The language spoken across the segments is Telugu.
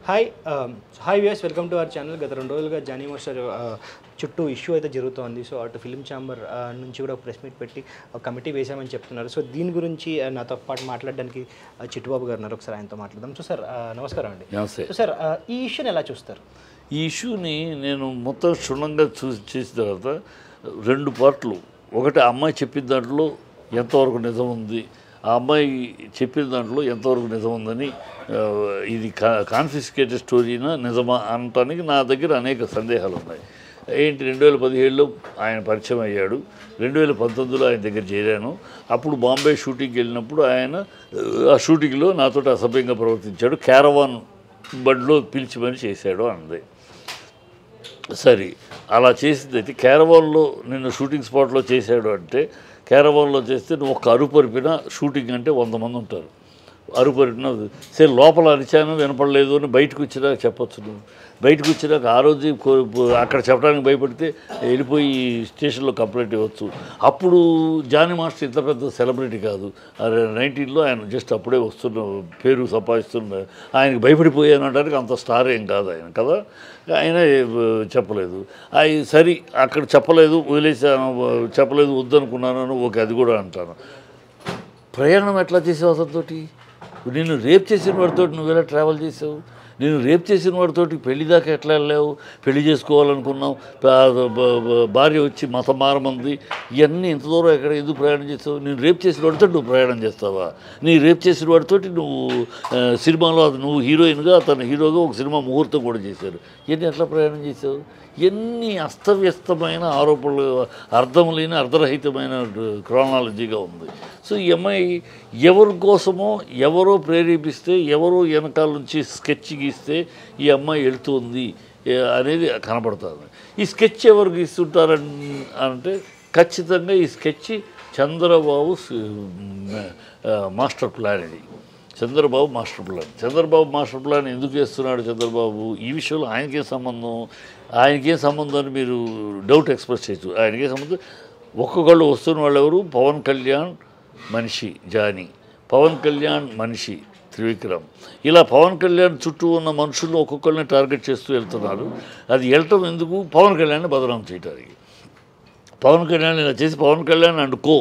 Hi hi viewers, welcome to our channel. గత 2 రోజులుగా జానీ మాస్టర్ చుట్టూ ఇష్యూ అయితే జరుగుతోంది. సో అటు ఫిలిం ఛాంబర్ నుంచి కూడా ఒక ప్రెస్ మీట్ పెట్టి ఒక కమిటీ వేసామని చెప్తున్నారు. సో దీని గురించి నాతో పాటు మాట్లాడడానికి చిట్టుబాబు గారు ఉన్నారు. ఒకసారి ఆయనతో మాట్లాడదాం. సో సార్ నమస్కారం అండి. నమస్తే. సో సార్ ఈ ఇష్యూని ఎలా చూస్తారు? ఈ ఇష్యూని నేను మొత్తం క్షుణ్ణంగా చేసిన తర్వాత 2 పార్ట్లు. ఒకటి, ఆ అమ్మాయి చెప్పిన దాంట్లో ఎంతవరకు నిజం ఉంది, ఆ అమ్మాయి చెప్పిన దాంట్లో ఎంతవరకు నిజం ఉందని, ఇది కాన్ఫిస్కేటెడ్ స్టోరీనా నిజమా అనటానికి నా దగ్గర అనేక సందేహాలు ఉన్నాయి. ఏంటి, 2017లో ఆయన పరిచయం అయ్యాడు, 2019లో ఆయన దగ్గర చేరాను. అప్పుడు బాంబే షూటింగ్కి వెళ్ళినప్పుడు ఆయన ఆ షూటింగ్లో నాతో అసభ్యంగా ప్రవర్తించాడు, క్యారవాన్ బండిలో పిలిచిమని చేశాడు అన్నది. సరే, అలా చేసింది అయితే క్యారవాన్లో నిన్ను షూటింగ్ స్పాట్లో చేశాడు అంటే, క్యారవాన్లో చేస్తే నువ్వు ఒక్క అరుపరిపిన షూటింగ్ అంటే 100 మంది ఉంటారు. అరుపరిపిన సరే, లోపల అరిచాను వినపడలేదు అని బయటకు వచ్చినాక చెప్పొచ్చు. నువ్వు బయటకు వచ్చినాక ఆ రోజు అక్కడ చెప్పడానికి భయపడితే వెళ్ళిపోయి స్టేషన్లో కంప్లైంట్ ఇవ్వచ్చు. అప్పుడు జానీ మాస్టర్ ఇంత పెద్ద సెలబ్రిటీ కాదు. 19లో ఆయన జస్ట్ అప్పుడే వస్తున్న పేరు సంపాదిస్తున్న ఆయనకి భయపడిపోయాను అనడానికి అంత స్టార్ ఏం కాదు ఆయన కదా. ఆయన చెప్పలేదు. అవి సరే, అక్కడ చెప్పలేదు, వదిలేసాను, చెప్పలేదు, వద్దనుకున్నాను. ఓకే, అది కూడా అంటాను. ప్రయాణం ఎట్లా చేసావు అతనితోటి? నిన్ను రేప్ చేసిన వాడితో నువ్వు ఎలా ట్రావెల్ చేసావు? నేను రేప్ చేసిన వాడితో పెళ్లి దాకా ఎట్లా వెళ్ళావు? పెళ్లి చేసుకోవాలనుకున్నావు, భార్య వచ్చి మతం మారమంది, ఇవన్నీ ఇంత దూరం ఎక్కడ ఎందుకు ప్రయాణం చేస్తావు? నేను రేప్ చేసిన వాడితో నువ్వు ప్రయాణం చేస్తావా? నీ రేప్ చేసిన వాడితో నువ్వు సినిమాలో నువ్వు హీరోయిన్గా, అతను హీరోగా ఒక సినిమా ముహూర్తం కూడా చేశారు. ఇవన్నీ ఎట్లా ప్రయాణం చేసావు? ఎన్ని అస్తవ్యస్తమైన ఆరోపణలు, అర్థం లేని అర్ధరహితమైన క్రానాలజీగా ఉంది. సో ఈ అమ్మాయి ఎవరి కోసమో ఎవరో ప్రేరేపిస్తే, ఎవరో వెనకాల నుంచి స్కెచ్ గీస్తే ఈ అమ్మాయి వెళ్తుంది అనేది కనపడుతుంది. ఈ స్కెచ్ ఎవరు గీస్తుంటారని అంటే, ఖచ్చితంగా ఈ స్కెచ్ చంద్రబాబు మాస్టర్ ప్లాన్. ఇది Chandrababu master plan. Chandrababu master plan ఎందుకు చేస్తున్నాడు చంద్రబాబు? ఈ విషయంలో ఆయనకేం సంబంధం అని మీరు డౌట్ ఎక్స్ప్రెస్ చేయొచ్చు. ఆయనకే సంబంధం. ఒక్కొక్కళ్ళు వస్తున్న వాళ్ళు ఎవరు? పవన్ కళ్యాణ్ మనిషి జానీ, పవన్ కళ్యాణ్ మనిషి త్రివిక్రమ్. ఇలా పవన్ కళ్యాణ్ చుట్టూ ఉన్న మనుషులు ఒక్కొక్కరిని టార్గెట్ చేస్తూ వెళ్తున్నారు. అది వెళ్ళటం ఎందుకు? పవన్ కళ్యాణ్ని బదనాం చేయడానికి. పవన్ కళ్యాణ్ ఇలా చేసి పవన్ కళ్యాణ్ అండ్ కో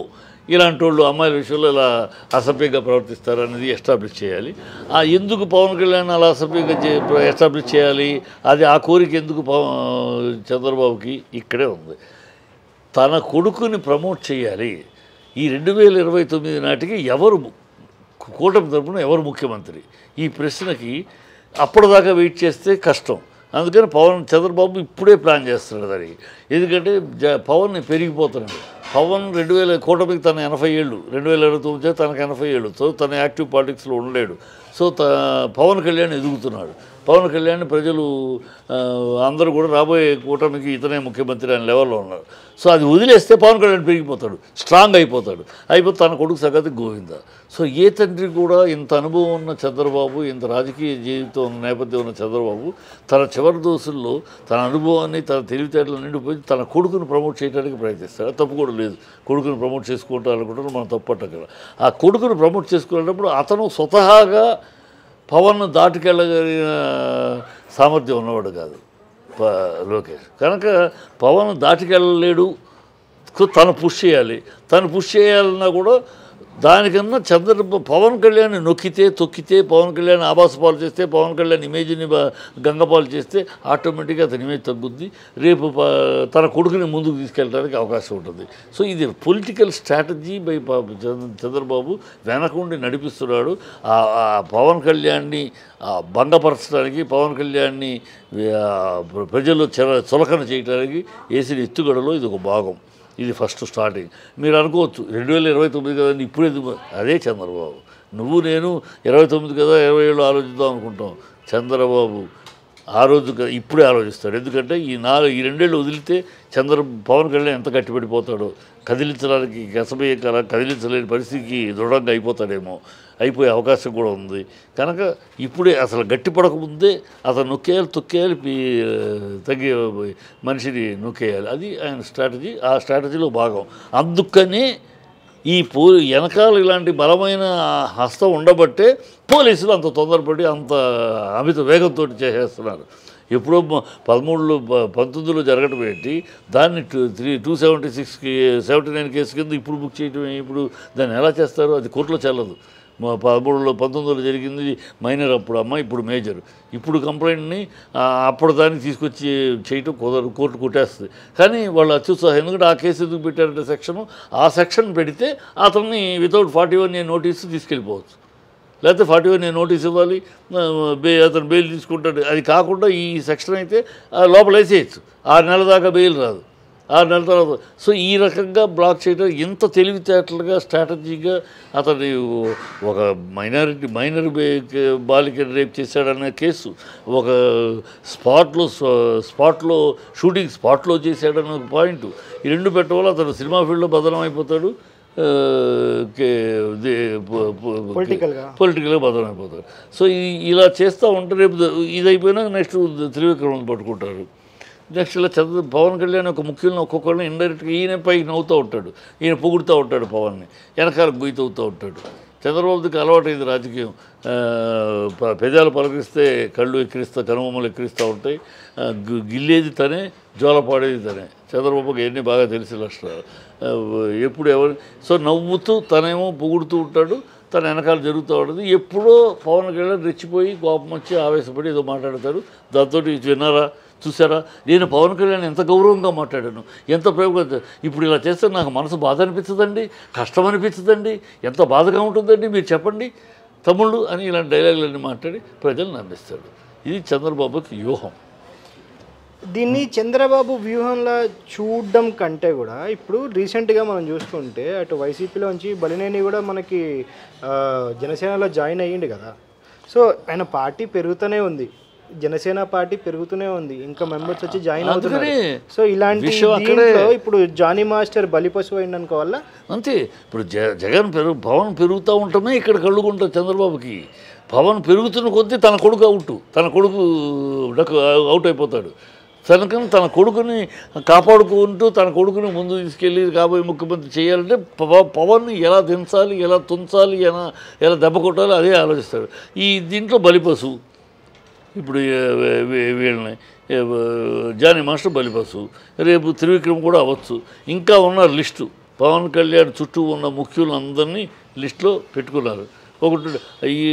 ఇలాంటి వాళ్ళు అమ్మాయిల విషయంలో ఇలా అసభ్యంగా ప్రవర్తిస్తారనేది ఎస్టాబ్లిష్ చేయాలి. ఎందుకు పవన్ కళ్యాణ్ అలా అసభ్యంగా ఎస్టాబ్లిష్ చేయాలి? అది ఆ కోరిక ఎందుకు చంద్రబాబుకి? ఇక్కడే ఉంది. తన కొడుకుని ప్రమోట్ చేయాలి. ఈ 2029 నాటికి ఎవరు కూటమి తరపున ఎవరు ముఖ్యమంత్రి? ఈ ప్రశ్నకి అప్పటిదాకా వెయిట్ చేస్తే కష్టం. అందుకని చంద్రబాబు ఇప్పుడే ప్లాన్ చేస్తున్నాడు దానికి. ఎందుకంటే పవన్ పెరిగిపోతున్నాడు. పవన్ 2000 కూటమికి తన 80 ఏళ్ళు, 2029 తనకు 80 ఏళ్ళు. సో తన యాక్టివ్ పాలిటిక్స్లో ఉండలేడు. సో పవన్ కళ్యాణ్ ఎదుగుతున్నాడు. పవన్ కళ్యాణ్ ప్రజలు అందరూ కూడా రాబోయే కూటమికి ఇతనే ముఖ్యమంత్రి అనే లెవెల్లో ఉన్నారు. సో అది వదిలేస్తే పవన్ కళ్యాణ్ పెరిగిపోతాడు, స్ట్రాంగ్ అయిపోతాడు. తన కొడుకు సంగతి గోవింద. సో ఏ తండ్రి కూడా ఇంత అనుభవం ఉన్న చంద్రబాబు, ఇంత రాజకీయ జీవితం నేపథ్యం ఉన్న చంద్రబాబు తన చివరి దోసుల్లో తన అనుభవాన్ని, తన తెలివితేటలు నిండిపోయి తన కొడుకును ప్రమోట్ చేయడానికి ప్రయత్నిస్తాడు. తప్పు కూడా లేదు. కొడుకును ప్రమోట్ చేసుకుంటారు అనుకుంటారు, మనం తప్పట్టగల. ఆ కొడుకును ప్రమోట్ చేసుకునేటప్పుడు అతను స్వతహాగా పవన్ దాటుకెళ్ళగలిగిన సామర్థ్యం ఉన్నవాడు కాదు లోకేష్. కనుక పవన్ దాటుకెళ్ళలేడు. తను పుష్ చేయాలి. తను పుష్ చేయాలన్నా కూడా దానికన్నా పవన్ కళ్యాణ్ నొక్కితే, తొక్కితే, పవన్ కళ్యాణ్ ఆభాసపాలు చేస్తే, పవన్ కళ్యాణ్ ఇమేజ్ని గంగపాలు చేస్తే ఆటోమేటిక్గా అతని ఇమేజ్ తగ్గుద్ది. రేపు తన కొడుకుని ముందుకు తీసుకెళ్ళడానికి అవకాశం ఉంటుంది. సో ఇది పొలిటికల్ స్ట్రాటజీ బై చంద్రబాబు వెనకుండి నడిపిస్తున్నాడు. పవన్ కళ్యాణ్ని భంగపరచడానికి, పవన్ కళ్యాణ్ని ప్రజల్లో చులకన చేయడానికి వేసిన ఎత్తుగడలో ఇది ఒక భాగం. ఇది ఫస్ట్ స్టార్టింగ్. మీరు అనుకోవచ్చు 2029 కదా, ఇప్పుడే అదే చంద్రబాబు. నువ్వు నేను 29 కదా, 20 ఏళ్ళు ఆలోచిద్దాం అనుకుంటాం. చంద్రబాబు ఆ రోజు ఇప్పుడే ఆలోచిస్తాడు. ఎందుకంటే ఈ 2 ఏళ్ళు వదిలితే పవన్ కళ్యాణ్ ఎంత గట్టిపడిపోతాడో, కదిలించడానికి కదిలించలేని పరిస్థితికి దృఢంగా అయిపోయే అవకాశం కూడా ఉంది. కనుక ఇప్పుడే అసలు గట్టిపడకముందే అతను నొక్కేయాలి, తొక్కేయాలి, తగ్గే మనిషిని నొక్కేయాలి. అది ఆయన స్ట్రాటజీ. ఆ స్ట్రాటజీలో భాగం. అందుకనే వెనకాల ఇలాంటి బలమైన హస్తం ఉండబట్టే పోలీసులు అంత తొందరపడి అంత అమిత వేగంతో చేసేస్తున్నారు. ఎప్పుడో 19లో జరగటం ఏంటి, దాన్ని 276కి 79 కేసు కింద ఇప్పుడు బుక్ చేయటం, ఇప్పుడు దాన్ని ఎలా చేస్తారు? అది కోర్టులో చెల్లదు. 19లో జరిగింది మైనర్, అప్పుడు అమ్మాయి, ఇప్పుడు మేజర్. ఇప్పుడు కంప్లైంట్ని అప్పుడు దాన్ని తీసుకొచ్చి చేయటం కుదరదు, కోర్టు కొట్టేస్తుంది. కానీ వాళ్ళు అత్యుత్సాహం, ఎందుకంటే ఆ కేసు ఎందుకు పెట్టారంటే సెక్షను, ఆ సెక్షన్ పెడితే అతన్ని వితౌట్ 41A నోటీసు తీసుకెళ్ళిపోవచ్చు. లేకపోతే 41A నోటీస్ ఇవ్వాలి, అతను బెయిల్ తీసుకుంటాడు. అది కాకుండా ఈ సెక్షన్ అయితే లోపల వేసేయచ్చు, 6 నెలల దాకా బెయిల్ రాదు, 6 నెలల తర్వాత. సో ఈ రకంగా బ్లాక్ చేయడం, ఇంత తెలివితేటలుగా స్ట్రాటజీగా అతను ఒక మైనర్ బాలికని రేప్ చేశాడనే కేసు, ఒక స్పాట్లో షూటింగ్ స్పాట్లో చేశాడన్న ఒక పాయింట్, ఈ రెండు పెట్టడం వల్ల అతను సినిమా ఫీల్డ్లో బదనం అయిపోతాడు, పొలిటికల్గా బదనమైపోతారు. సో ఇలా చేస్తూ ఉంటే రేపు ఇది అయిపోయినా నెక్స్ట్ త్రివిక్రమని పట్టుకుంటారు. నెక్స్ట్ ఇలా పవన్ కళ్యాణ్ ఒక ముఖ్యంగా ఒక్కొక్కరిని ఇండైరెక్ట్గా ఈయన పైకి నవ్వుతూ ఉంటాడు, ఈయన పొగుడుతూ ఉంటాడు, పవన్ని వెనకాల గుయ్యతవుతూ ఉంటాడు. చంద్రబాబుకి అలవాటైంది రాజకీయం, పెదాలు పలకరిస్తే కళ్ళు ఎక్కిరిస్తా, కనుమమ్మలు ఎక్కిరిస్తూ ఉంటాయి, గిల్లేది తనే, జోలపాడేది తనే. చంద్రబాబుకి ఎన్ని బాగా తెలిసి లక్షణాలు, ఎప్పుడు ఎవరు. సో నవ్వుతూ తనేమో పొగుడుతూ ఉంటాడు, తన వెనకాల జరుగుతూ ఉంటుంది. ఎప్పుడో పవన్ కళ్యాణ్ రెచ్చిపోయి కోపం వచ్చి ఆవేశపడి ఏదో మాట్లాడతాడు. దాంతో విన్నారా, చూసారా, నేను పవన్ కళ్యాణ్ ఎంత గౌరవంగా మాట్లాడాను, ఎంత ప్రేమగా. ఇప్పుడు ఇలా చేస్తే నాకు మనసు బాధ అనిపించదండి, కష్టం అనిపించదండి, ఎంత బాధగా ఉంటుందండి మీరు చెప్పండి తమ్ముళ్ళు అని ఇలాంటి డైలాగులన్నీ మాట్లాడి ప్రజలు నమ్మిస్తాడు. ఇది చంద్రబాబుకి వ్యూహం. దీన్ని చంద్రబాబు వ్యూహంలో చూడడం కంటే కూడా ఇప్పుడు రీసెంట్గా మనం చూసుకుంటే అటు వైసీపీలోంచి బలినేని కూడా మనకి జనసేనలో జాయిన్ అయ్యింది కదా. సో ఆయన పార్టీ పెరుగుతూనే ఉంది, జనసేన పార్టీ పెరుగుతూనే ఉంది, ఇంకా మెంబర్స్ వచ్చి జాయిన్ అవుతున్నారు. సో ఇలాంటి ఇప్పుడు జానీ మాస్టర్ బలిపశువు అయింది అనుకోవాలా అంతే. ఇప్పుడు పవన్ పెరుగుతూ ఉండటమే ఇక్కడ కళ్ళుకుంటారు చంద్రబాబుకి. పవన్ పెరుగుతున్న కొద్దీ తన కొడుకు అవుట్ అయిపోతాడు. తన కొడుకుని కాపాడుకుంటూ తన కొడుకుని ముందు తీసుకెళ్ళి కాబోయే ముఖ్యమంత్రి చేయాలంటే పవన్ని ఎలా దించాలి, ఎలా తుంచాలి, ఎలా దెబ్బ కొట్టాలి అదే ఆలోచిస్తాడు. దీంట్లో బలిపశువు ఇప్పుడు వీళ్ళని జానీ మాస్టర్ బలిపశువు, రేపు త్రివిక్రమ్ కూడా అవ్వచ్చు. ఇంకా ఉన్నారు లిస్టు, పవన్ కళ్యాణ్ చుట్టూ ఉన్న ముఖ్యులందరినీ లిస్టులో పెట్టుకున్నారు. ఒకటి ఈ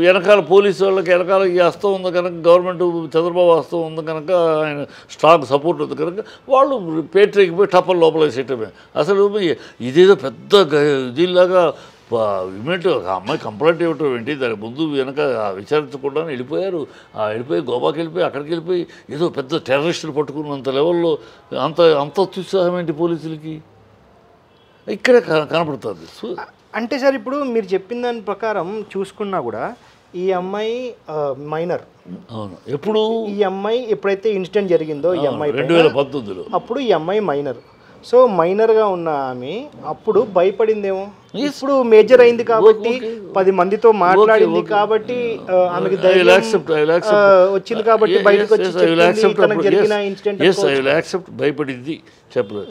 వెనకాల పోలీసు వాళ్ళకి వెనకాల ఈ హస్తం ఉంది కనుక, గవర్నమెంట్ చంద్రబాబు హస్తం ఉంది కనుక, ఆయన స్ట్రాంగ్ సపోర్ట్ ఉంది కనుక వాళ్ళు పేటరీకి పోయి టప్పలు లోపల వేసేయటమే. అసలు ఇదేదో పెద్ద దీనిలాగా ఇమీడియట్ ఒక అమ్మాయి కంప్లైంట్ ఇవ్వటం ఏంటి, దాని ముందు వెనక విచారించకుండా వెళ్ళిపోయారు. వెళ్ళిపోయి గోవాకి వెళ్ళిపోయి అక్కడికి వెళ్ళిపోయి ఏదో పెద్ద టెర్రరిస్టులు పట్టుకున్నంత లెవెల్లో అంత ఉత్సాహం ఏంటి పోలీసులకి ఇక్కడే కనపడుతుంది. సో అంటే సార్ ఇప్పుడు మీరు చెప్పిన దాని ప్రకారం చూసుకున్నా కూడా ఈ అమ్మాయి మైనర్. అవును. ఎప్పుడు ఈ అమ్మాయి ఎప్పుడైతే ఇన్సిడెంట్ జరిగిందో ఈ అమ్మాయి 2019లో, అప్పుడు ఈ అమ్మాయి మైనర్. సో మైనర్గా ఉన్న ఆమె అప్పుడు భయపడిందేమో, ఇప్పుడు మేజర్ అయింది కాబట్టి 10 మందితో మాట్లాడింది కాబట్టి ఆమెకి వచ్చింది కాబట్టి బయటకు వచ్చి జరిగిన ఇన్సిడెంట్ భయపడింది చెప్పలేదు.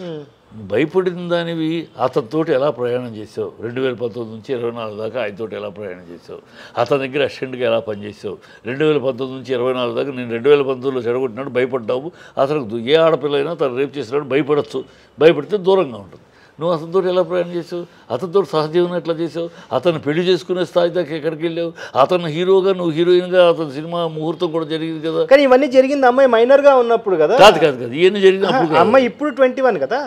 భయపడిన దానివి అతనితోటి ఎలా ప్రయాణం చేసావు, 2019 నుంచి 24 దాకా ఆయనతోటి ఎలా ప్రయాణం చేసావు, అతని దగ్గర అసిస్టెంట్గా ఎలా పనిచేసావు, 2019 నుంచి 24 దాకా నేను 2019లో చెడగొట్టినాడు భయపడ్డావు. అతనికి ఏ ఆడపిల్ల అయినా తను రేపు చేసినాడు భయపడచ్చు, భయపడితే దూరంగా ఉంటుంది. నువ్వు అతనితో ఎలా ప్రయాణం చేసావు, అతనితో సహజీవనం ఎట్లా చేసావు, అతను పెళ్లి చేసుకునే స్థాయి దాకా ఎక్కడికి వెళ్ళావు, అతను హీరోగా నువ్వు హీరోయిన్గా, అతని సినిమా ముహూర్తం కూడా జరిగింది కదా. కానీ ఇవన్నీ జరిగింది అమ్మాయి మైనర్గా ఉన్నప్పుడు కదా. కాదు ఇవన్నీ జరిగినప్పుడు అమ్మాయి ఇప్పుడు 21 కదా,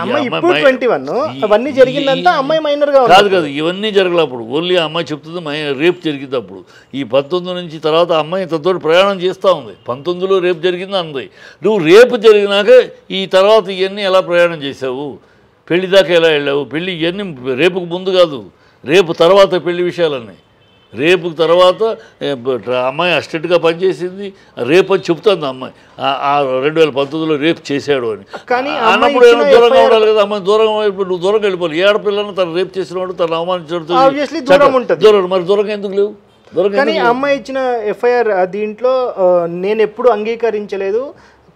అమ్మాయి ఇప్పుడు 21, అవన్నీ జరిగిందంతా అమ్మాయి మైనర్గా కాదు ఇవన్నీ జరగలేప్పుడు. ఓన్లీ అమ్మాయి చెప్తుంది రేపు జరిగింది అప్పుడు. ఈ 19 నుంచి తర్వాత అమ్మాయి తనతో ప్రయాణం చేస్తూ ఉంది. 19లో రేపు జరిగింది అంది. నువ్వు రేపు జరిగినాక ఈ తర్వాత ఇవన్నీ ఎలా ప్రయాణం చేసావు, పెళ్లి దాకా ఎలా వెళ్ళావు, పెళ్ళి ఇవన్నీ రేపుకు ముందు కాదు, రేపు తర్వాత పెళ్లి విషయాలన్నీ. రేపు తర్వాత అమ్మాయి అసిస్టెంట్గా పనిచేసింది, రేపు అని చెప్తుంది అమ్మాయి 2019లో రేపు చేశాడు అని. అన్నప్పుడు ఏమో దూరంగా ఉండాలి కదా, అమ్మాయి నువ్వు దూరంగా వెళ్ళిపోవాలి. ఏ ఆడపిల్లను తను రేపు చేసినవాడు తను అవమానించడం దూరం, మరి దూరంగా ఎందుకు లేవు? కానీ అమ్మాయి ఇచ్చిన ఎఫ్ఐఆర్ దీంట్లో నేను ఎప్పుడు అంగీకరించలేదు,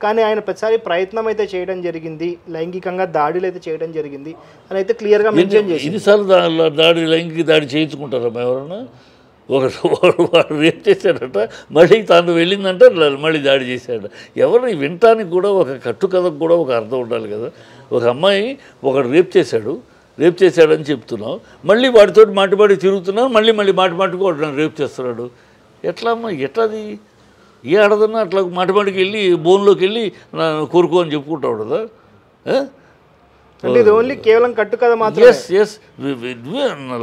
కానీ ఆయన ప్రతిసారి ప్రయత్నం అయితే చేయడం జరిగింది, లైంగికంగా దాడులు అయితే చేయడం జరిగింది అని అయితే క్లియర్గా మెన్షన్ చేసి ఇన్నిసార్లు లైంగిక దాడి చేయించుకుంటారమ్మా ఎవరన్నా? వాడు రేప్ చేశాడట, మళ్ళీ తాను వెళ్ళిందంటే మళ్ళీ దాడి చేశాడు. ఎవరిని వినటానికి కూడా ఒక కట్టుకథకు కూడా ఒక అర్థం ఉండాలి కదా. ఒక అమ్మాయి ఒకడు రేప్ చేశాడని చెప్తున్నావు, మళ్ళీ వాడితో మాటిమాటి తిరుగుతున్నావు, మళ్ళీ మాటిమాటికి వాడు నన్ను రేప్ చేస్తున్నాడు. ఎట్లా అమ్మా, ఎట్లాది? ఏ ఆడదన్నా అట్లా మాటిమాటికి వెళ్ళి బోన్లోకి వెళ్ళి కోరుకో అని చెప్పుకుంటావు కదా. అంటే ఇది ఓన్లీ కేవలం కట్టు కథ మాత్రం. ఎస్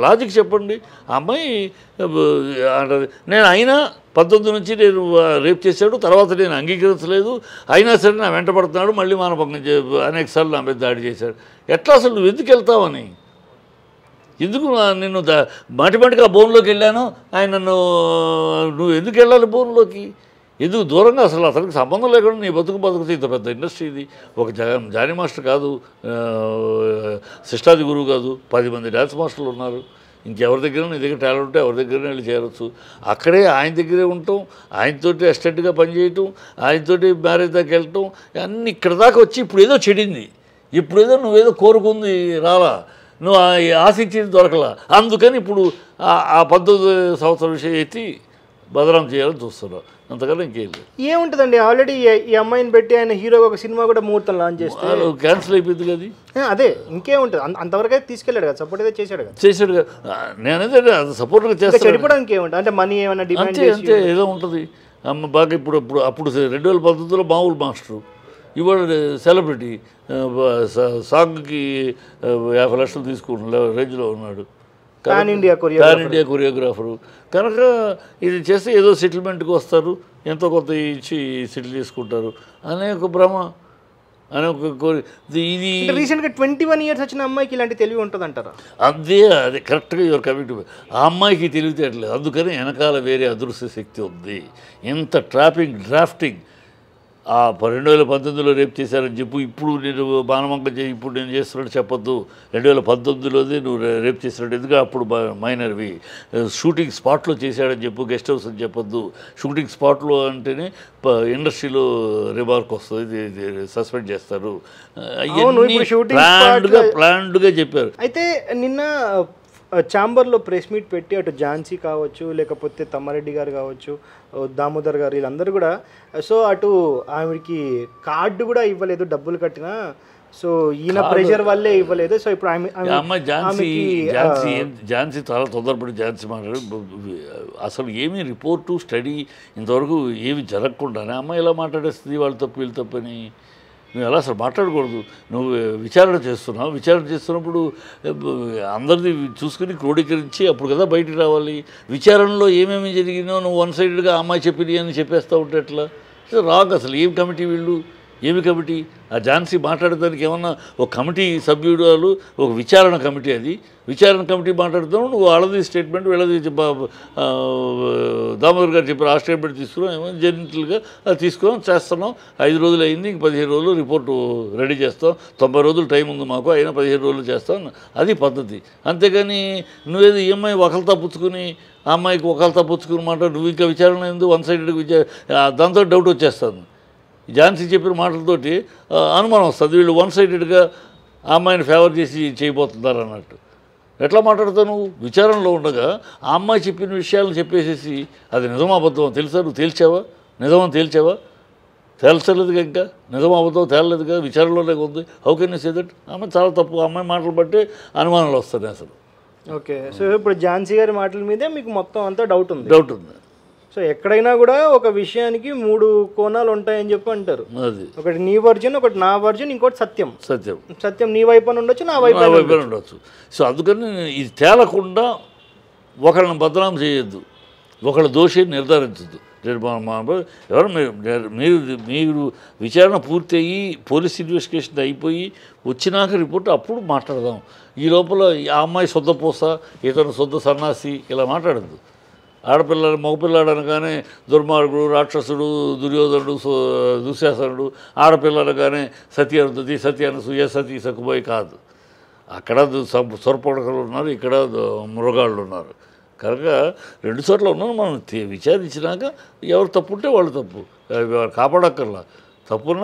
లాజిక్ చెప్పండి. ఆ అమ్మాయి నేను అయినా 19 నుంచి నేను రేప్ చేశాడు, తర్వాత నేను అంగీకరించలేదు, అయినా సరే నా వెంట పడుతున్నాడు, మళ్ళీ మానభంగం అనేకసార్లు నా మీద దాడి చేశాడు. ఎట్లా అసలు నువ్వు ఎందుకు వెళ్తావని? ఎందుకు నిన్ను మాటిమాటికి ఆ బోన్లోకి వెళ్ళాను, ఆయన నువ్వు ఎందుకు వెళ్ళాలి బోన్లోకి? ఎందుకు దూరంగా? అసలు అతనికి సంబంధం లేకుండా నీ బతుకుతే ఇంత పెద్ద ఇండస్ట్రీ ఇది. ఒక జానీ మాస్టర్ కాదు, శిష్టాది గురువు కాదు, 10 మంది డ్యాన్స్ మాస్టర్లు ఉన్నారు. ఇంకెవరి దగ్గర నీ దగ్గర టాలెంట్ ఉంటే ఎవరి దగ్గర వెళ్ళి చేరవచ్చు. అక్కడే ఆయన దగ్గరే ఉండటం, ఆయనతోటి అసిస్టెంట్గా పనిచేయటం, ఆయనతోటి మ్యారేజ్ దాకా వెళ్ళటం, అన్నీ ఇక్కడ దాకా వచ్చి ఇప్పుడు ఏదో చెడింది, ఇప్పుడేదో నువ్వేదో కోరుకుంది రాలా, నువ్వు ఆశించింది దొరకలా, అందుకని ఇప్పుడు ఆ 19 సంవత్సరాల విషయం ఎత్తి బదనాం చేయాలని చూస్తున్నావు. అంతకన్నా ఇంకేం లేదు. ఏముంటుందండి, ఆల్రెడీ ఈ అమ్మాయిని పెట్టి ఆయన హీరోగా ఒక సినిమా కూడా ముహూర్తం లాంచ్ చేస్తే క్యాన్సిల్ అయిపోయింది కదా. అదే ఇంకేముంటుంది, అంతవరకు అయితే తీసుకెళ్ళాడు కదా, సపోర్ట్ అయితే చేశాడు కదా. నేనైతే అది సపోర్ట్గా చేస్తాను. చెడిపోవడానికి ఏముంటుంది అంటే మనీ ఏమైనా డిమాండ్ అంతే ఏదో ఉంటుంది. అమ్మ బాగా అప్పుడు 2019లో మామూలు మాస్టరు, ఇవాళ సెలబ్రిటీ, సాంగ్కి 50 లక్షలు తీసుకుంటున్న రేంజ్లో ఉన్నాడు, పాన్ ఇండియా కొరియోగ్రాఫరు. కనుక ఇది చేస్తే ఏదో సెటిల్మెంట్కి వస్తారు, ఎంతో కొంత ఇచ్చి సెటిల్ చేసుకుంటారు అనే ఒక భ్రమ, అనే ఒక ఇది. రీసెంట్గా 21 ఇయర్స్ వచ్చిన అమ్మాయికి ఇలాంటి తెలివి ఉంటుంది అంటారా? అదే కరెక్ట్గా యువర్ కమింగ్ టు. ఆ అమ్మాయికి తెలివితేటలేదు, అందుకని వెనకాల వేరే అదృశ్య శక్తి ఉంది. ఎంత డ్రాఫ్టింగ్ 2019లో రేపు చేశారని చెప్పు, ఇప్పుడు నేను బాణమంక ఇప్పుడు నేను చేస్తున్నట్టు చెప్పొద్దు. 2019లోనే నువ్వు రేపు చేసినట్టు, ఎందుకంటే అప్పుడు మైనర్వి. షూటింగ్ స్పాట్లో చేశాడని చెప్పు, గెస్ట్ హౌస్ అని చెప్పొద్దు. షూటింగ్ స్పాట్లో అంటేనే ఇండస్ట్రీలో రిమార్క్ వస్తుంది, సస్పెండ్ చేస్తారు. ప్లాన్డ్గా చెప్పారు. అయితే నిన్న ఛాంబర్లో ప్రెస్ మీట్ పెట్టి అటు ఝాన్సీ కావచ్చు, లేకపోతే తమ్మారెడ్డి గారు కావచ్చు, దామోదర్ గారు, వీళ్ళందరూ కూడా సో అటు ఆవిడకి కార్డు కూడా ఇవ్వలేదు, డబ్బులు కట్టినా, సో ఈయన ప్రెషర్ వల్లే ఇవ్వలేదు. సో ఇప్పుడు ఝాన్సీ చాలా తొందరపడి ఝాన్సీ మాట్లాడు, అసలు ఏమీ రిపోర్టు స్టడీ ఇంతవరకు ఏమి జరగకుండానే అమ్మాయి ఇలా మాట్లాడేస్తుంది, వాళ్ళు తప్పు వీళ్ళు తప్పని. నువ్వు ఎలా అసలు మాట్లాడకూడదు. నువ్వు విచారణ చేస్తున్నప్పుడు అందరిది చూసుకుని క్రోడీకరించి అప్పుడు కదా బయటికి రావాలి. విచారణలో ఏమేమి జరిగిందో నువ్వు వన్ సైడెడ్గా అమ్మాయి చెప్పింది అని చెప్పేస్తూ ఉంటే ఎట్లా? రాంగ్. అసలు ఏం కమిటీ వీళ్ళు, ఏమి కమిటీ? ఆ ఝాన్సీ మాట్లాడడానికి ఏమన్నా ఒక కమిటీ సభ్యురాలు, ఒక విచారణ కమిటీ, అది విచారణ కమిటీ మాట్లాడుతున్నావు నువ్వు. వాళ్ళది స్టేట్మెంట్, వీళ్ళది దామోదర్ గారు చెప్పారు, ఆ స్టేట్మెంట్ తీసుకున్నాం, ఏమో జెన్యున్గా అది తీసుకున్నాం, చేస్తున్నాం. 5 రోజులు అయింది, ఇంక 15 రోజులు రిపోర్టు రెడీ చేస్తాం, 90 రోజులు టైం ఉంది మాకు, అయినా 15 రోజులు చేస్తాం, అది పద్ధతి. అంతేగాని నువ్వేది ఈ అమ్మాయి ఒకళ్ళతో పుచ్చుకుని, ఆ అమ్మాయికి ఒకళ్ళతో పుచ్చుకుని నువ్వు ఇంకా విచారణ ఎందుకు వన్ సైడెడ్గా దాంతో డౌట్ వచ్చేస్తుంది. ఝాన్సీ చెప్పిన మాటలతోటి అనుమానం వస్తుంది, వీళ్ళు వన్ సైడెడ్గా ఆ అమ్మాయిని ఫేవర్ చేసి చేయబోతున్నారు అన్నట్టు. ఎట్లా మాట్లాడతావు నువ్వు? విచారణలో ఉండగా ఆ అమ్మాయి చెప్పిన విషయాలను చెప్పేసేసి అది నిజమా అబద్ధం తెలుసా? నువ్వు తేల్చావా? నిజమని తేల్చావా? తేల్చలేదుగా, ఇంకా నిజం అబద్ధం తేలలేదుగా, విచారణలోనే ఉంది. How can you say that? ఆమె చాలా తప్పు. అమ్మాయి మాటలు బట్టే అనుమానాలు వస్తాయి అసలు. ఓకే, సో ఇప్పుడు ఝాన్సీ గారి మాటల మీదే మీకు మొత్తం అంతా డౌట్ ఉంది. సో ఎక్కడైనా కూడా ఒక విషయానికి 3 కోణాలు ఉంటాయని చెప్పి అంటారు. ఒకటి నీ వర్జన్, ఒకటి నా వర్జన్, ఇంకోటి సత్యం నీ వైపు అని ఉండొచ్చు, నా వైపు ఉండొచ్చు. సో అందుకని ఇది తేలకుండా ఒకళ్ళని బదనాం చేయొద్దు, ఒకళ్ళ దోషిని నిర్ధారించద్దు. ఎవరు మీరు విచారణ పూర్తి అయ్యి పోలీస్ ఇన్వెస్టిగేషన్ అయిపోయి వచ్చినాక రిపోర్ట్ అప్పుడు మాట్లాడదాం. ఈ లోపల ఆ అమ్మాయి సొంత ఇతను సొంత సన్నాసి ఇలా మాట్లాడద్దు. ఆడపిల్లలు మగపిల్లాడు అనగానే దుర్మార్గుడు, రాక్షసుడు, దుర్యోధనుడు, దుశ్శాసనుడు, ఆడపిల్లలుగానే సతి అనుతుంది, సతి అనసూయ, సతీ సకుబాయి కాదు. అక్కడ సొరపడకలు ఉన్నారు, ఇక్కడ మృగాళ్ళు ఉన్నారు. కనుక 2 చోట్ల ఉన్నాను. మనం విచారించినాక ఎవరు తప్పు ఉంటే వాళ్ళు తప్పు, కాపాడక్కర్లా. తప్పున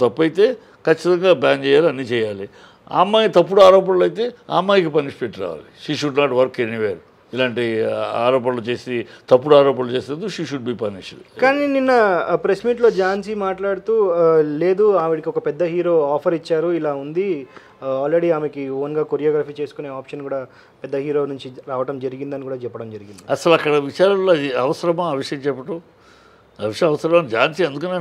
తప్పు అయితే ఖచ్చితంగా బ్యాన్ చేయాలి, అన్నీ చేయాలి. ఆ అమ్మాయి తప్పుడు ఆరోపణలు అయితే ఆ అమ్మాయికి పనిష్మెంట్ రావాలి. She should not work anywhere. ఇలాంటి ఆరోపణలు చేసి తప్పుడు ఆరోపణలు చేసేందుకు షీ షుడ్ బి పనిష్డ్. కానీ నిన్న ప్రెస్ మీట్లో ఝాన్సీ మాట్లాడుతూ లేదు ఆవిడకి ఒక పెద్ద హీరో ఆఫర్ ఇచ్చారు, ఇలా ఉంది, ఆల్రెడీ ఆమెకి ఓన్గా కొరియోగ్రఫీ చేసుకునే ఆప్షన్ కూడా పెద్ద హీరో నుంచి రావడం జరిగిందని కూడా చెప్పడం జరిగింది. అసలు అక్కడ విచారణలో అది అవసరమా ఆ విషయం చెప్పడం? ఆ విషయం అవసరం. ఝాన్సీ అందుకనే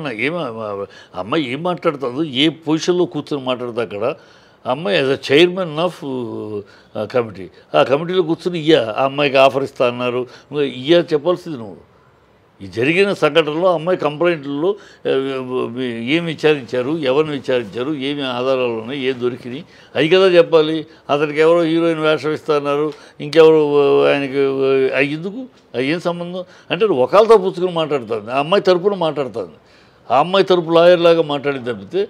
అమ్మాయి ఏం మాట్లాడుతుందో, ఏ పొజిషన్లో కూర్చొని మాట్లాడుతుంది అక్కడ అమ్మాయి as a chairman of committee, ఆ కమిటీలో కూర్చొని ఆ అమ్మాయికి ఆఫర్ ఇస్తా అన్నారు, చెప్పాల్సింది నువ్వు. ఈ జరిగిన సంఘటనలో అమ్మాయి కంప్లైంట్లలో ఏం విచారించారు, ఎవరిని విచారించారు, ఏమి ఆధారాలు ఉన్నాయి, ఏం దొరికినాయి, అవి కదా చెప్పాలి. అతనికి ఎవరో హీరోయిన్ వేషం ఇస్తున్నారు, ఇంకెవరు ఆయనకి ఎందుకు, ఏం సంబంధం అంటే ఒకళ్ళతో పుచ్చుకుని మాట్లాడుతుంది. ఆ అమ్మాయి తరపున మాట్లాడుతుంది. ఆ అమ్మాయి తరపు లాయర్ లాగా మాట్లాడి తప్పితే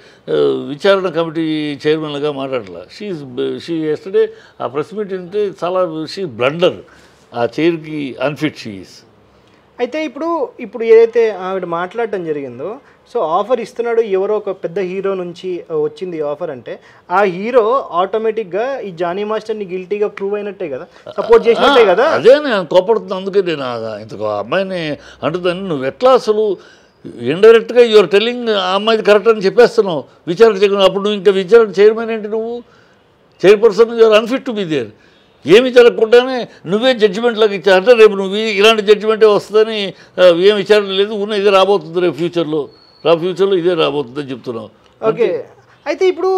విచారణ కమిటీ చైర్మన్గా మాట్లాడలా. షీ ఎస్టర్డే ఆ ప్రెస్ మీట్ అంటే చాలా షీ బ్లండర్, ఆ చైర్కి అన్ఫిట్ షీఈస్. అయితే ఇప్పుడు ఏదైతే ఆవిడ మాట్లాడటం జరిగిందో, సో ఆఫర్ ఇస్తున్నాడు ఎవరో ఒక పెద్ద హీరో నుంచి వచ్చింది ఆఫర్ అంటే, ఆ హీరో ఆటోమేటిక్గా ఈ జానీ మాస్టర్ని గిల్టీగా ప్రూవ్ అయినట్టే కదా, సపోర్ట్ చేసినట్టే కదా. అదే నేను కోపడుతుంది. అందుకే నేను ఇంతకు అమ్మాయిని అంటుందని, నువ్వు ఎట్లా అసలు ఇండైరెక్ట్గా యువర్ టెల్లింగ్ ఆ అమ్మాయిది కరెక్ట్ అని చెప్పేస్తున్నావు విచారణ చేయకుండా. అప్పుడు నువ్వు ఇంకా విచారణ చైర్మన్ ఏంటి, నువ్వు chairperson you're unfit to be there. ఏమి జరగకుండానే నువ్వే జడ్జిమెంట్లోకి ఇచ్చా అంటే రేపు నువ్వు ఇలాంటి జడ్జిమెంటే వస్తుందని ఏం విచారణ లేదు, ఉన్న ఇదే రాబోతుంది రేపు ఫ్యూచర్లో ఇదే రాబోతుందని చెప్తున్నావు. ఓకే. అయితే ఇప్పుడు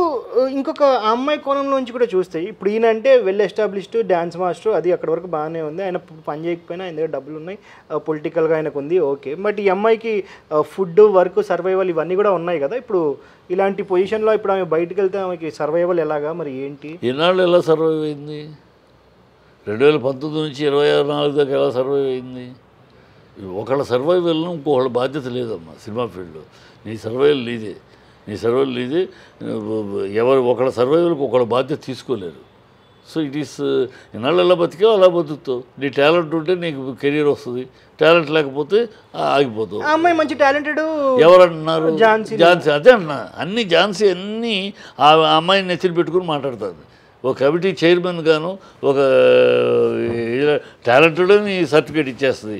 ఇంకొక అమ్మాయి కోణంలోంచి కూడా చూస్తే, ఇప్పుడు ఈయన అంటే వెల్ ఎస్టాబ్లిష్డ్ డ్యాన్స్ మాస్టర్, అది అక్కడ వరకు బాగానే ఉంది, ఆయన పని చేయకపోయినా ఆయన దగ్గర డబ్బులు ఉన్నాయి, పొలిటికల్గా ఆయనకు ఉంది, ఓకే. బట్ ఈ అమ్మాయికి ఫుడ్, వర్క్, సర్వైవల్ ఇవన్నీ కూడా ఉన్నాయి కదా. ఇప్పుడు ఇలాంటి పొజిషన్లో ఇప్పుడు ఆమె బయటకు వెళ్తే ఆమెకి సర్వైవల్ ఎలాగా, మరి ఏంటి? ఈనాళ్ళు ఎలా సర్వైవ్ అయింది? 2019 నుంచి 2024 దాకా ఎలా సర్వైవ్ అయింది? ఒకళ్ళ సర్వైవల్ను ఇంకొకళ్ళ బాధ్యత లేదమ్మా సినిమా ఫీల్డ్లో. నీ సర్వైవల్ నీదే, ఎవరు ఒకళ్ళ సర్వైవల్కి ఒకళ్ళ బాధ్యత తీసుకోలేరు. సో ఇట్ ఈస్ ఇన్నాళ్ళు ఎలా బతికావు అలా బతుకుతావు. నీ టాలెంట్ ఉంటే నీకు కెరీర్ వస్తుంది, టాలెంట్ లేకపోతే ఆగిపోతావు. అమ్మాయి మంచి టాలెంటెడ్ ఎవరన్నారు? ఝాన్సీ. అదే అన్నా, ఝాన్సీ అన్నీ ఆ అమ్మాయిని నెత్తిని పెట్టుకుని మాట్లాడుతుంది. ఒక కమిటీ చైర్మన్ గాను ఒక టాలెంటెడ్ అని సర్టిఫికేట్ ఇచ్చేస్తుంది.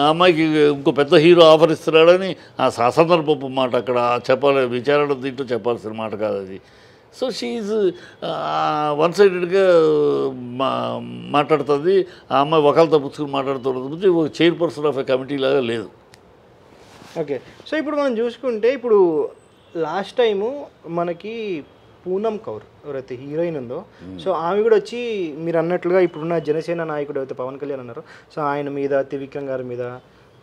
అమ్మాయికి ఇంకో పెద్ద హీరో ఆఫర్ ఇస్తున్నాడని ఆ సందర్భపు మాట అక్కడ చెప్పాలి, విచారణ దీంట్లో చెప్పాల్సిన మాట కాదు అది. సో షీఈ్ వన్ సైడెడ్గా మాట్లాడుతుంది. ఆ అమ్మాయి ఒకళ్ళతో పుచ్చుకుని మాట్లాడుతున్నది ఒక చైర్పర్సన్ ఆఫ్ ఎ కమిటీ లాగా లేదు. ఓకే. సో ఇప్పుడు మనం చూసుకుంటే, ఇప్పుడు లాస్ట్ టైము మనకి పూనమ్ కౌర్ ఎవరైతే హీరోయిన్ ఉందో, సో ఆమె కూడా వచ్చి మీరు అన్నట్లుగా ఇప్పుడున్న జనసేన నాయకుడు అయితే పవన్ కళ్యాణ్ అన్నారు, సో ఆయన మీద, త్రివిక్రమ్ గారి మీద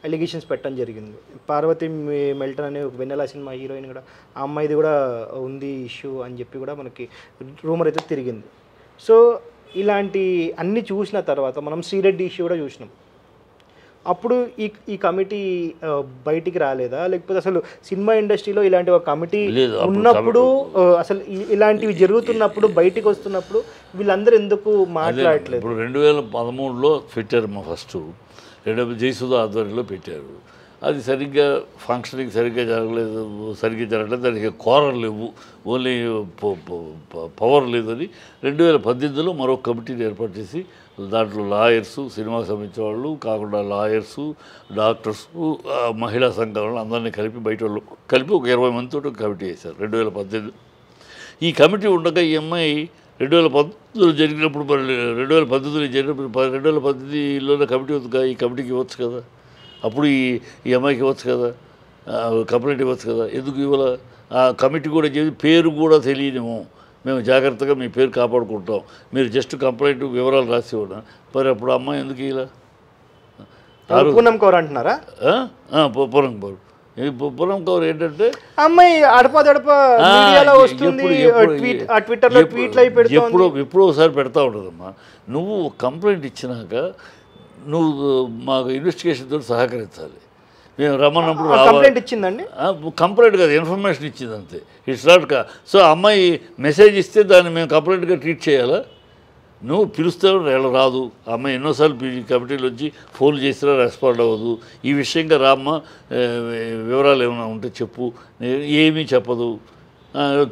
అలిగేషన్స్ పెట్టడం జరిగింది. పార్వతి మెల్టన్ అనే ఒక వెన్నెల సినిమా హీరోయిన్ కూడా, ఆ అమ్మాయిది కూడా ఉంది ఇష్యూ అని చెప్పి కూడా మనకి రూమర్ అయితే తిరిగింది. సో ఇలాంటి అన్నీ చూసిన తర్వాత మనం శ్రీరెడ్డి ఇష్యూ కూడా చూసినాం. అప్పుడు ఈ కమిటీ బయటికి రాలేదా, లేకపోతే అసలు సినిమా ఇండస్ట్రీలో ఇలాంటి ఒక కమిటీ ఉన్నప్పుడు, అసలు ఇలాంటివి జరుగుతున్నప్పుడు బయటికి వస్తున్నప్పుడు వీళ్ళందరూ ఎందుకు మాట్లాడట్లేదు? ఇప్పుడు 2013లో పెట్టారు మా ఫస్ట్, జయసుధ ఆధ్వర్యంలో పెట్టారు. అది సరిగ్గా ఫంక్షనింగ్ సరిగ్గా జరగలేదు, దానికి కోరలు లేవు, ఓన్లీ పవర్ లేదని 2018లో మరో కమిటీని ఏర్పాటు చేసి దాంట్లో లాయర్సు, సినిమాకి సంబంధించిన వాళ్ళు కాకుండా లాయర్సు, డాక్టర్సు, మహిళా సంఘాలను అందరినీ కలిపి బయట వాళ్ళు కలిపి ఒక 20 మందితో కమిటీ వేశారు 2018. ఈ కమిటీ ఉండగా ఈ అమ్మాయి 2019 జరిగినప్పుడు, మరి 2018 జరిగినప్పుడు 2018లోనే కమిటీ వద్దుగా, ఈ కమిటీకి ఇవ్వచ్చు కదా, అప్పుడు ఈ అమ్మాయికి ఇవ్వచ్చు కదా, కంప్లైంట్ ఇవ్వచ్చు కదా, ఎందుకు ఇవ్వాల? ఆ కమిటీ కూడా చేసి పేరు కూడా తెలియనేమో, మేము జాగ్రత్తగా మీ పేరు కాపాడుకుంటాం, మీరు జస్ట్ కంప్లైంట్ వివరాలు రాసి ఇవ్వడం, మరి అప్పుడు అమ్మాయి ఎందుకు ఇలా? పూనమ్ కౌర్ అంటున్నారా? పూనమ్ కౌర్ ఏంటంటే అమ్మాయి అడప వస్తుంది, ట్విట్టర్లో ట్వీట్లు అయి పెడుతుంది, ఎప్పుడో ఒకసారి పెడతా ఉంటుందమ్మా. నువ్వు కంప్లైంట్ ఇచ్చినాక నువ్వు మాకు ఇన్వెస్టిగేషన్ తోటి సహకరించాలి. మేము రమ్మన్నప్పుడు కంప్లైంట్ ఇచ్చిందండి, కంప్లైంట్ కాదు, ఇన్ఫర్మేషన్ ఇచ్చింది అంతే. ఇట్స్ నాట్ సో అమ్మాయి మెసేజ్ ఇస్తే దాన్ని మేము కంప్లైంట్గా ట్రీట్ చేయాలా? నువ్వు పిలుస్తావు ఎలా రాదు, అమ్మ ఎన్నోసార్లు కమిటీలు వచ్చి ఫోన్లు చేసినా రెస్పాండ్ అవ్వదు, ఈ విషయంగా రామ్మ వివరాలు ఏమైనా ఉంటే చెప్పు, ఏమీ చెప్పదు,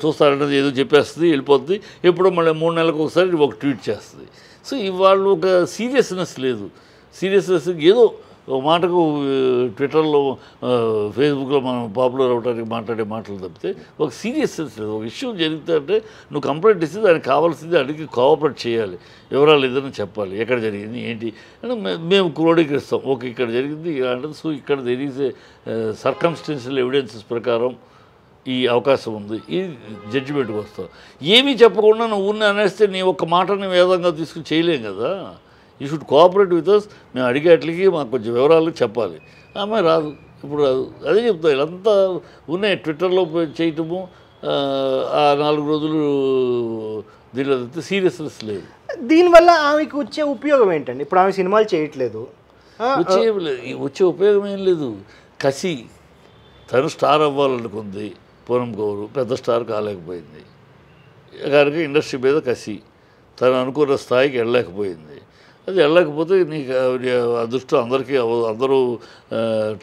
చూస్తారంటే ఏదో చెప్పేస్తుంది వెళ్ళిపోతుంది, ఎప్పుడో మళ్ళీ 3 నెలలకు ఒకసారి ఒక ట్వీట్ చేస్తుంది. సో ఇవాళ ఒక సీరియస్నెస్ లేదు. సీరియస్నెస్ ఏదో ఒక మాటకు ట్విట్టర్లో ఫేస్బుక్లో మనం పాపులర్ అవడానికి మాట్లాడే మాటలు తప్పితే ఒక సీరియస్నెస్ లేదు. ఒక ఇష్యూ జరిగితే అంటే నువ్వు కంప్లైంట్ ఇస్తే దానికి కావాల్సింది అడిగి కోఆపరేట్ చేయాలి, వివరాలు ఏదైనా చెప్పాలి, ఎక్కడ జరిగింది ఏంటి అంటే మేము క్రోడీకరిస్తాం. ఓకే ఇక్కడ జరిగింది అంటే సో ఇక్కడ తెలిసే సర్కమ్స్టెన్షియల్ ఎవిడెన్సెస్ ప్రకారం ఈ అవకాశం ఉంది, ఈ జడ్జిమెంట్కి వస్తావు. ఏమీ చెప్పకుండా నువ్వు అనేస్తే నీ ఒక్క మాటని వేదంగా తీసుకుని చేయలేం కదా. You should cooperate with us. మేము అడిగేట్లకి మాకు కొంచెం వివరాలు చెప్పాలి. ఆమె రాదు, ఇప్పుడు రాదు. అదే చెప్తా, వీళ్ళంతా ఉన్నాయి ట్విట్టర్లో చేయటము, ఆ 4 రోజులు దీనిలో సీరియస్నెస్ లేదు. దీనివల్ల ఆమెకు వచ్చే ఉపయోగం ఏంటండి? ఇప్పుడు ఆమె సినిమాలు చేయట్లేదు, వచ్చే ఉపయోగం ఏం లేదు. కసి, తను స్టార్ అవ్వాలనుకుంది, పూనం కౌరు పెద్ద స్టార్ కాలేకపోయింది కనుక ఇండస్ట్రీ మీద కసి, తను అనుకున్న స్థాయికి వెళ్ళలేకపోయింది. అది వెళ్ళకపోతే నీకు అదృష్టం అందరికీ అందరూ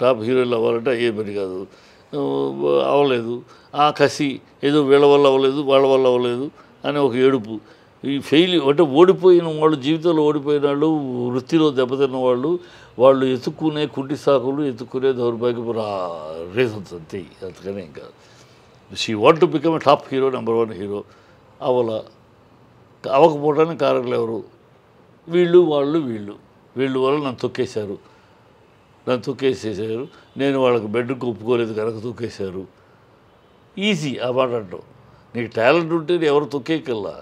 టాప్ హీరోలు అవ్వాలంటే అయ్యే పని కాదు, అవ్వలేదు. ఆ కసి ఏదో వీళ్ళ వల్ల అవ్వలేదు వాళ్ళ వల్ల అవ్వలేదు అని ఒక ఏడుపు. ఈ ఫెయిల్ అంటే ఓడిపోయిన వాళ్ళు, జీవితంలో ఓడిపోయిన వాళ్ళు, వృత్తిలో దెబ్బతిన్న వాళ్ళు ఎత్తుక్కునే కుంటి సాకులు, ఎత్తుక్కునే దౌర్భాగ్యపు రీజన్స్ అంతే, అంతకనే ఇంకా. She want to become a top hero, number 1 hero. అవ్వకపోవడానికి కారకులు ఎవరు? వీళ్ళు వల్ల నన్ను తొక్కేశారు, నేను వాళ్ళకి బెడ్కి ఒప్పుకోలేదు కనుక తొక్కేశారు. ఈజీ ఆ మాట అంటాం. నీకు టాలెంట్ ఉంటే ఎవరు తొక్కేయకల్లా.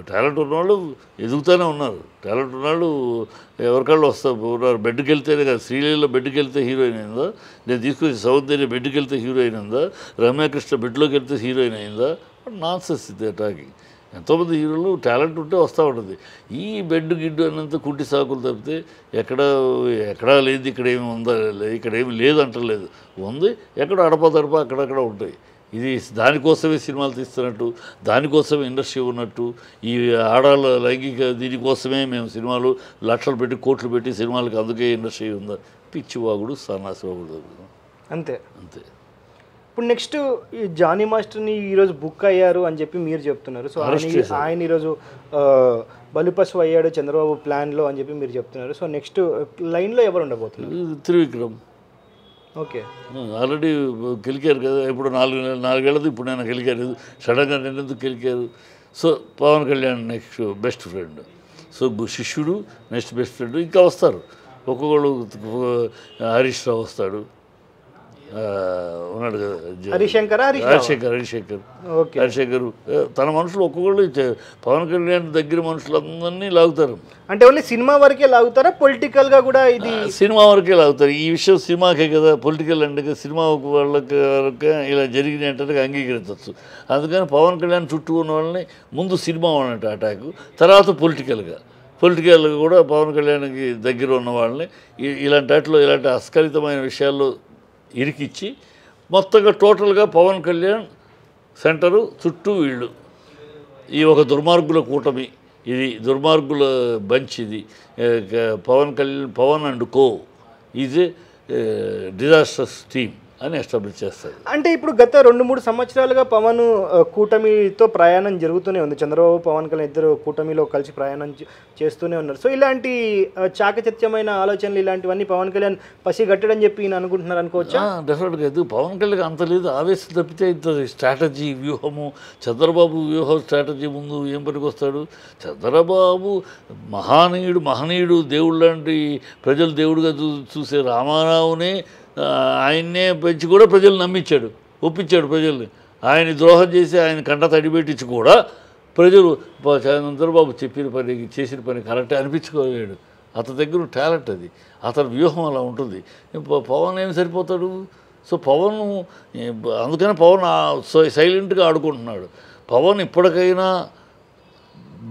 టాలెంట్ ఉన్నవాళ్ళు ఎదుగుతూనే ఉన్నారు. టాలెంట్ ఉన్నవాళ్ళు ఎవరికాళ్ళు ఉన్నారు. బెడ్కి వెళ్తేనే కదా, శ్రీలీలలో బెడ్కి వెళ్తే హీరోయిన్ అయిందా, నేను తీసుకొచ్చి సౌందర్య బెడ్కి వెళ్తే హీరోయిన్ అయిందా, రమ్యకృష్ణ బెడ్లోకి వెళ్తే హీరోయిన్ అయిందా? నాన్సెన్స్ ఇది టాకింగ్. ఎంతోమంది హీరోలు టాలెంట్ ఉంటే వస్తూ ఉంటుంది. ఈ గిడ్డు అన్నంత కుంటి సాకులు తప్పితే ఎక్కడా లేదు. ఇక్కడ ఏమి ఉందా, ఇక్కడ ఏమి లేదు అంటలేదు, ఉంది. ఎక్కడ అడపదడప అక్కడక్కడ ఉంటాయి. ఇది దానికోసమే సినిమాలు తీస్తున్నట్టు, దానికోసమే ఇండస్ట్రీ ఉన్నట్టు, ఈ ఆడాళ్ళ లైంగిక దీనికోసమే మేము సినిమాలు లక్షలు పెట్టి కోట్లు పెట్టి సినిమాలకి అందుకే ఇండస్ట్రీ ఉందా? పిచ్చివాగుడు, సన్నాసివాగుడు అంతే. ఇప్పుడు నెక్స్ట్ ఈ జానీ మాస్టర్ని ఈరోజు బుక్ అయ్యారు అని చెప్పి మీరు చెప్తున్నారు. సో ఆయన ఈరోజు బలిపశు అయ్యాడు చంద్రబాబు ప్లాన్లో అని చెప్పి మీరు చెప్తున్నారు. సో నెక్స్ట్ లైన్లో ఎవరు ఉండబోతున్నారు? త్రివిక్రమ్. ఓకే, ఆల్రెడీ గెలికారు కదా, ఇప్పుడు 4 ఏళ్ళది ఇప్పుడు నేను గెలికారు. సడన్గా నేను ఎందుకు గెలికారు? So Pawan Kalyan next best friend, so శిష్యుడు నెక్స్ట్ బెస్ట్ ఫ్రెండ్. ఇంకా వస్తారు ఒక్కొక్కళ్ళు. హరీష్ రావు వస్తాడు, ఉన్నాడు కదా, హరిశంకర్. తన మనుషులు ఒక్కొక్కళ్ళు పవన్ కళ్యాణ్ దగ్గర మనుషులందరినీ లాగుతారు. అంటే ఓన్లీ సినిమా వరకే లాగుతారా? పొలిటికల్గా కూడా ఇది సినిమా వరకే లాగుతారు. ఈ విషయం సినిమాకే కదా, పొలిటికల్ అంటే సినిమా వాళ్ళకి ఇలా జరిగినాయి అంటే అంగీకరించవచ్చు. అందుకని పవన్ కళ్యాణ్ చుట్టూ ఉన్న వాళ్ళని ముందు సినిమా వాళ్ళంటే అటాకు, తర్వాత పొలిటికల్గా కూడా పవన్ కళ్యాణ్కి దగ్గర ఉన్న వాళ్ళని ఇలాంటి అస్ఖలితమైన విషయాల్లో ఇరికిచ్చి మొత్తంగా టోటల్గా పవన్ కళ్యాణ్ సెంటరు చుట్టూ వీళ్ళు. ఈ ఒక దుర్మార్గుల కూటమి, ఇది దుర్మార్గుల బంచ్, ఇది Pawan and co is a disasters team అని ఎస్టాబ్లిష్ చేస్తారు. అంటే ఇప్పుడు గత 2-3 సంవత్సరాలుగా పవన్ కూటమితో ప్రయాణం జరుగుతూనే ఉంది. చంద్రబాబు పవన్ కళ్యాణ్ ఇద్దరు కూటమిలో కలిసి ప్రయాణం చేస్తూనే ఉన్నారు. సో ఇలాంటి చాకచత్యమైన ఆలోచనలు ఇలాంటివన్నీ పవన్ కళ్యాణ్ పసిగట్టడని చెప్పి ఈయన అనుకుంటున్నారు అనుకోవచ్చా? డెఫినెట్గా ఎందుకు పవన్ కళ్యాణ్ అంత లేదు, ఆవేశం తప్పితే ఇంత స్ట్రాటజీ వ్యూహము. చంద్రబాబు వ్యూహం స్ట్రాటజీ ముందు ఏం పనికొస్తాడు? చంద్రబాబు మహనీయుడు, దేవుడు లాంటి ప్రజలు దేవుడుగా చూసే రామారావునే ఆయన్నే పెంచి కూడా ప్రజలు నమ్మించాడు, ఒప్పించాడు ప్రజల్ని. ఆయన ద్రోహం చేసి ఆయన కంట తడిపెట్టించి కూడా ప్రజలు చంద్రబాబు చేసిన పని కరెక్టే అనిపించుకోలేడు. అతని దగ్గర టాలెంట్ అది, అతని వ్యూహం అలా ఉంటుంది. పవన్ ఏం సరిపోతాడు? సో పవన్ అందుకని పవన్ సైలెంట్గా ఆడుకుంటున్నాడు. పవన్ ఇప్పటికైనా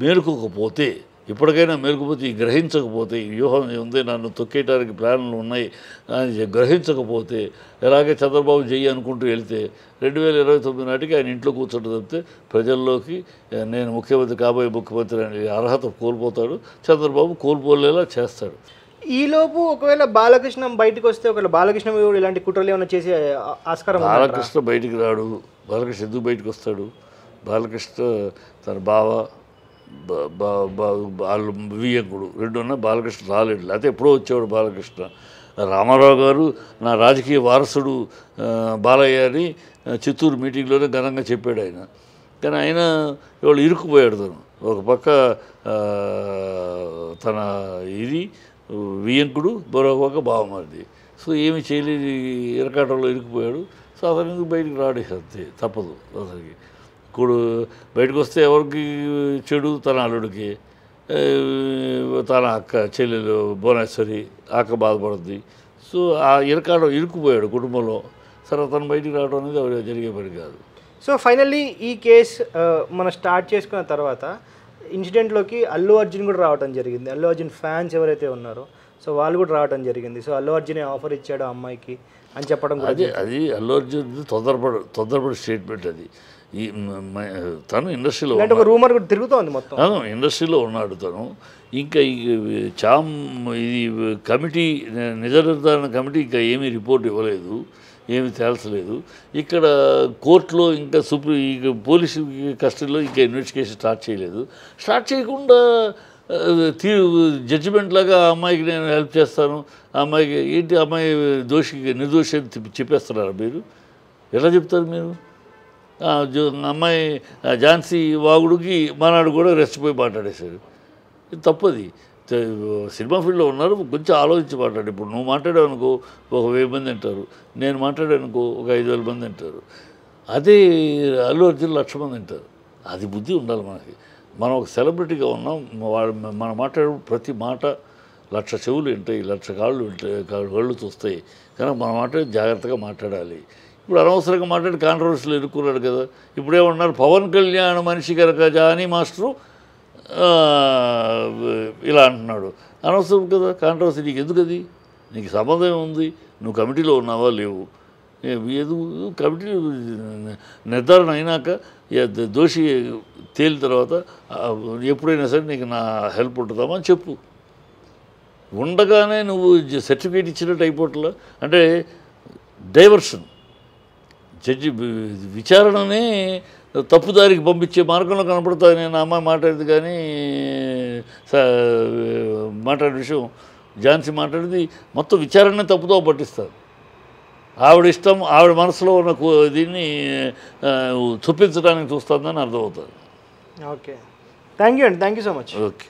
మేలుకోకపోతే ఇప్పటికైనా మెరుగుపోతే గ్రహించకపోతే ఈ వ్యూహం ఉంది, నన్ను తొక్కేయడానికి ప్లాన్లు ఉన్నాయి అని గ్రహించకపోతే, ఎలాగే చంద్రబాబు చెయ్యి అనుకుంటూ వెళ్తే 2029 నాటికి ఆయన ఇంట్లో కూర్చోటం తప్పితే ప్రజల్లోకి నేను ముఖ్యమంత్రి కాబోయే ముఖ్యమంత్రి అనే అర్హత కోల్పోతాడు. చంద్రబాబు కోల్పోలేలా చేస్తాడు. ఈలోపు ఒకవేళ బాలకృష్ణ బయటకు వస్తే, ఒకవేళ బాలకృష్ణ మీద కూడా ఇలాంటి కుట్రలు ఏమైనా చేసే ఆస్కారం ఉందా? బాలకృష్ణ బయటికి రాడు. బాలకృష్ణ ఎందుకు బయటకు వస్తాడు? బాలకృష్ణ తన బావ వాళ్ళు వియ్యంకుడు రెండు ఉన్న బాలకృష్ణ రాలేడు. లేకపోతే ఎప్పుడో వచ్చేవాడు బాలకృష్ణ. రామారావు గారు నా రాజకీయ వారసుడు బాలయ్య అని చిత్తూరు మీటింగ్లోనే ఘనంగా చెప్పాడు ఆయన. కానీ ఆయన ఇవాళ ఇరుక్కుపోయాడు. తను ఒక పక్క తన ఇది వియ్యంకుడు, మరొక పక్క బావమరిది. సో ఏమి చేయలేని ఇరకాటంలో ఇరుక్కుపోయాడు. సో అతను ఎందుకు బయటికి రాడు, అంతే, తప్పదు అతనికి. ఇప్పుడు బయటకు వస్తే ఎవరికి చెడు? తన అల్లుడికి, తన అక్క చెల్లెలు భువనేశ్వరి అక్క బాధపడుద్ది. సో ఆ ఇరకాటం ఇరుక్కుపోయాడు కుటుంబంలో. సరే అతను బయటికి రావడం అనేది జరిగే పని కాదు. సో ఫైనల్లీ ఈ కేసు మనం స్టార్ట్ చేసుకున్న తర్వాత ఇన్సిడెంట్లోకి అల్లు అర్జున్ కూడా రావడం జరిగింది. అల్లు అర్జున్ ఫ్యాన్స్ ఎవరైతే ఉన్నారో సో వాళ్ళు కూడా రావడం జరిగింది. సో అల్లు అర్జున్ ఆఫర్ ఇచ్చాడు ఆ అమ్మాయికి అని చెప్పడం. అది అల్లు అర్జున్ తొందరపడి స్టేట్మెంట్. అది ఈ తను ఇండస్ట్రీలో ఒక రూమర్ కూడా తిరుగుతోంది మొత్తం. ఇండస్ట్రీలో ఉన్నాడు తను. ఇంకా ఇది కమిటీ, నిజ నిర్ధారణ కమిటీ ఇంకా ఏమీ రిపోర్ట్ ఇవ్వలేదు, ఏమీ తేల్చలేదు. ఇక్కడ కోర్టులో ఇంకా పోలీసు కస్టడీలో ఇంకా ఇన్వెస్టిగేషన్ స్టార్ట్ చేయలేదు. స్టార్ట్ చేయకుండా జడ్జిమెంట్ లాగా ఆ అమ్మాయికి నేను హెల్ప్ చేస్తాను, ఆ అమ్మాయికి ఏంటి, అమ్మాయి నిర్దోషి అని చెప్పేస్తున్నారా మీరు? ఎలా చెప్తారు మీరు? అమ్మాయి ఝాన్సీ వాగుడికి మనాడు కూడా రెచ్చిపోయి మాట్లాడేశారు. ఇది తప్పది. సినిమా ఫీల్డ్లో ఉన్నారు, కొంచెం ఆలోచించి మాట్లాడు. ఇప్పుడు నువ్వు మాట్లాడావు అనుకో ఒక 1000 మంది అంటారు, నేను మాట్లాడానుకో ఒక 5000 మంది అంటారు. అదే అల్లు అర్జున్ 1,00,000 మంది అంటారు. అది బుద్ధి ఉండాలి మనకి. మనం ఒక సెలబ్రిటీగా ఉన్నాం. మనం మాట్లాడే ప్రతి మాట 1,00,000 చెవులు వింటాయి, 1,00,000 కళ్ళు చూస్తాయి. కనుక మనం మాట్లాడి జాగ్రత్తగా మాట్లాడాలి. ఇప్పుడు అనవసరంగా మాట్లాడి కాంట్రవర్సీలు ఎదుర్కొన్నాడు కదా. ఇప్పుడేమన్నారు, పవన్ కళ్యాణ్ మనిషి కనుక జానీ మాస్టరు ఇలా అంటున్నాడు. అనవసరం కదా కాంట్రవర్సీ. నీకు ఎందుకు? అది నీకు సంబంధం ఉంది. నువ్వు కమిటీలో ఉన్నావా? లేవు. కమిటీ నిర్ధారణ అయినాక దోషి తేలిన తర్వాత ఎప్పుడైనా సరే నీకు నా హెల్ప్ ఉంటుందామా అని చెప్పు. ఉండగానే నువ్వు సర్టిఫికేట్ ఇచ్చినట్టు అయిపోవట్లా. అంటే డైవర్షన్. జడ్జి విచారణనే తప్పుదారికి పంపించే మార్గంలో కనపడుతుంది. నేను అమ్మాయి మాట్లాడేది కానీ మాట్లాడే విషయం ఝాన్సీ మాట్లాడేది మొత్తం విచారణనే తప్పుతో పట్టిస్తారు. ఆవిడ ఇష్టం, ఆవిడ మనసులో ఉన్న దీన్ని చూపించడానికి చూస్తుందని అర్థమవుతుంది. ఓకే, థ్యాంక్ యూ అండి, thank you so much. Okay.